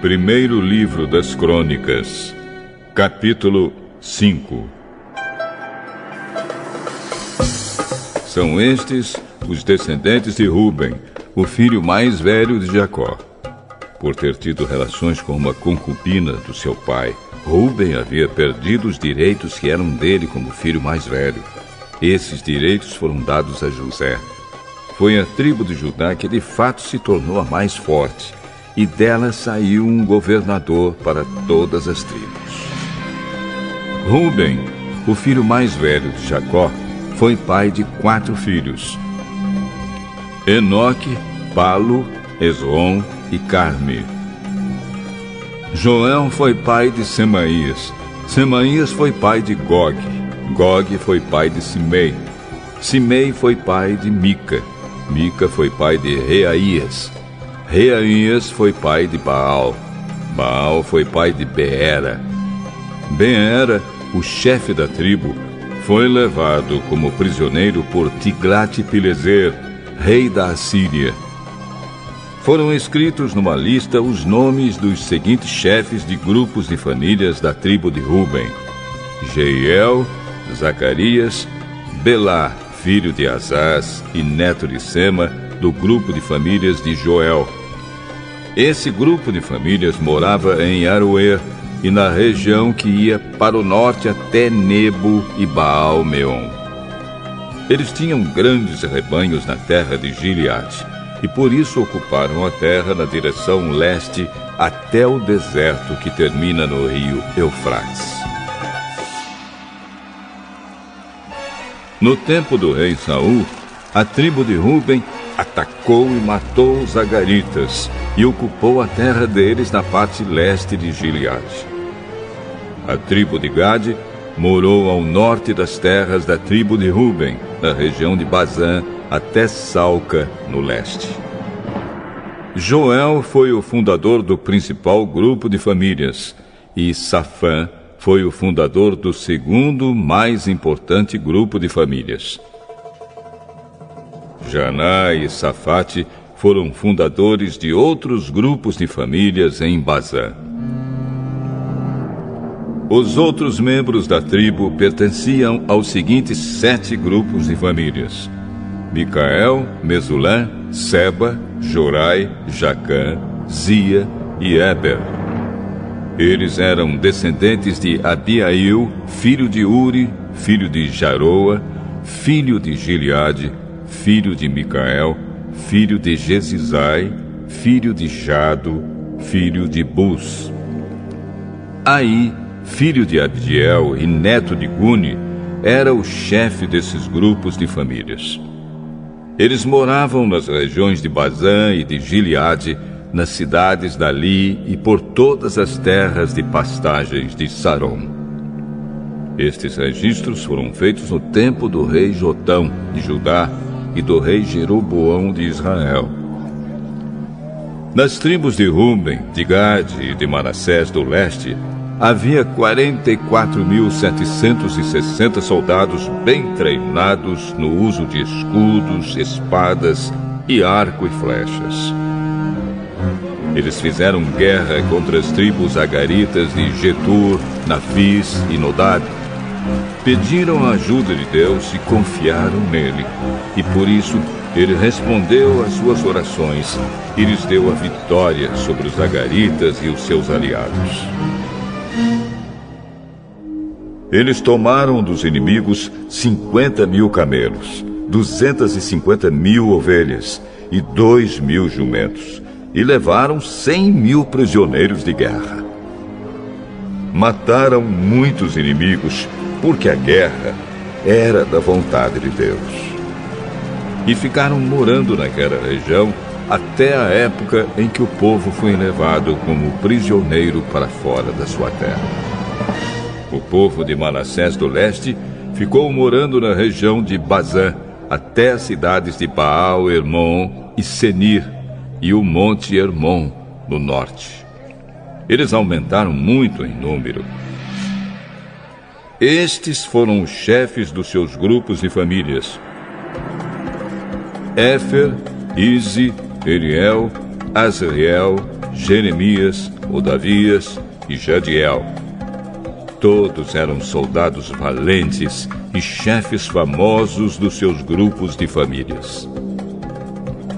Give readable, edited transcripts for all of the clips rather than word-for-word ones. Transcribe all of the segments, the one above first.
Primeiro livro das Crônicas, capítulo 5. São estes os descendentes de Ruben, o filho mais velho de Jacó. Por ter tido relações com uma concubina do seu pai, Ruben havia perdido os direitos que eram dele como filho mais velho. Esses direitos foram dados a José. Foi a tribo de Judá que de fato se tornou a mais forte, e dela saiu um governador para todas as tribos. Ruben, o filho mais velho de Jacó, foi pai de 4 filhos: Enoque, Palu, Esrom e Carmi. Joel foi pai de Semaías. Semaías foi pai de Gog. Gog foi pai de Simei. Simei foi pai de Mica. Mica foi pai de Reaías. Reaías foi pai de Baal. Baal foi pai de Beera. Beera, o chefe da tribo, foi levado como prisioneiro por Tiglat-Pileser, rei da Assíria. Foram escritos numa lista os nomes dos seguintes chefes de grupos de famílias da tribo de Ruben: Jeiel, Zacarias, Belá, filho de Azaz e neto de Sema, do grupo de famílias de Joel. Esse grupo de famílias morava em Aroer e na região que ia para o norte até Nebo e Baal-Meon. Eles tinham grandes rebanhos na terra de Gileade, e por isso ocuparam a terra na direção leste até o deserto que termina no rio Eufrates. No tempo do rei Saul, a tribo de Ruben atacou e matou os Agaritas e ocupou a terra deles na parte leste de Gileade. A tribo de Gade morou ao norte das terras da tribo de Ruben, na região de Bazã, até Salca, no leste. Joel foi o fundador do principal grupo de famílias, e Safã foi o fundador do segundo mais importante grupo de famílias. Janá e Safate foram fundadores de outros grupos de famílias em Bazã. Os outros membros da tribo pertenciam aos seguintes 7 grupos de famílias: Micael, Mesulã, Seba, Jorai, Jacã, Zia e Eber. Eles eram descendentes de Abiail, filho de Uri, filho de Jaroa, filho de Gileade, filho de Micael, filho de Jesizai, filho de Jado, filho de Bus. Aí, filho de Abdiel e neto de Guni, era o chefe desses grupos de famílias. Eles moravam nas regiões de Bazã e de Gileade, nas cidades dali e por todas as terras de pastagens de Saron. Estes registros foram feitos no tempo do rei Jotão, de Judá, e do rei Jeroboão de Israel. Nas tribos de Ruben, de Gade e de Manassés do leste, havia 44.760 soldados bem treinados no uso de escudos, espadas e arco e flechas. Eles fizeram guerra contra as tribos agaritas de Getur, Nafis e Nodab. Pediram a ajuda de Deus e confiaram nele. E por isso ele respondeu às suas orações e lhes deu a vitória sobre os agaritas e os seus aliados. Eles tomaram dos inimigos 50.000 camelos, 250.000 ovelhas e 2.000 jumentos, e levaram 100.000 prisioneiros de guerra. Mataram muitos inimigos, porque a guerra era da vontade de Deus. E ficaram morando naquela região até a época em que o povo foi levado como prisioneiro para fora da sua terra. O povo de Manassés do leste ficou morando na região de Bazã, até as cidades de Baal, Hermon e Senir, e o monte Hermon, no norte. Eles aumentaram muito em número. Estes foram os chefes dos seus grupos de famílias: Éfer, Ize, Eliel, Azriel, Jeremias, Odavias e Jadiel. Todos eram soldados valentes e chefes famosos dos seus grupos de famílias.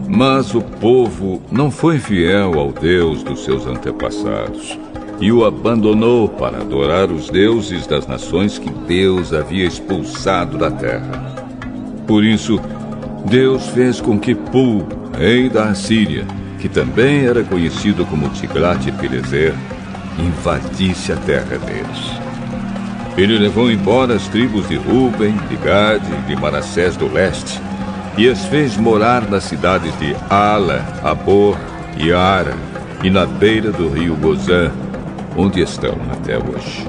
Mas o povo não foi fiel ao Deus dos seus antepassados e o abandonou para adorar os deuses das nações que Deus havia expulsado da terra. Por isso, Deus fez com que Pul, rei da Assíria, que também era conhecido como Tiglat-Pileser, invadisse a terra deles. Ele levou embora as tribos de Ruben, de Gade e de Manassés do leste e as fez morar nas cidades de Ala, Abor e Ara e na beira do rio Gozã, onde estão até hoje.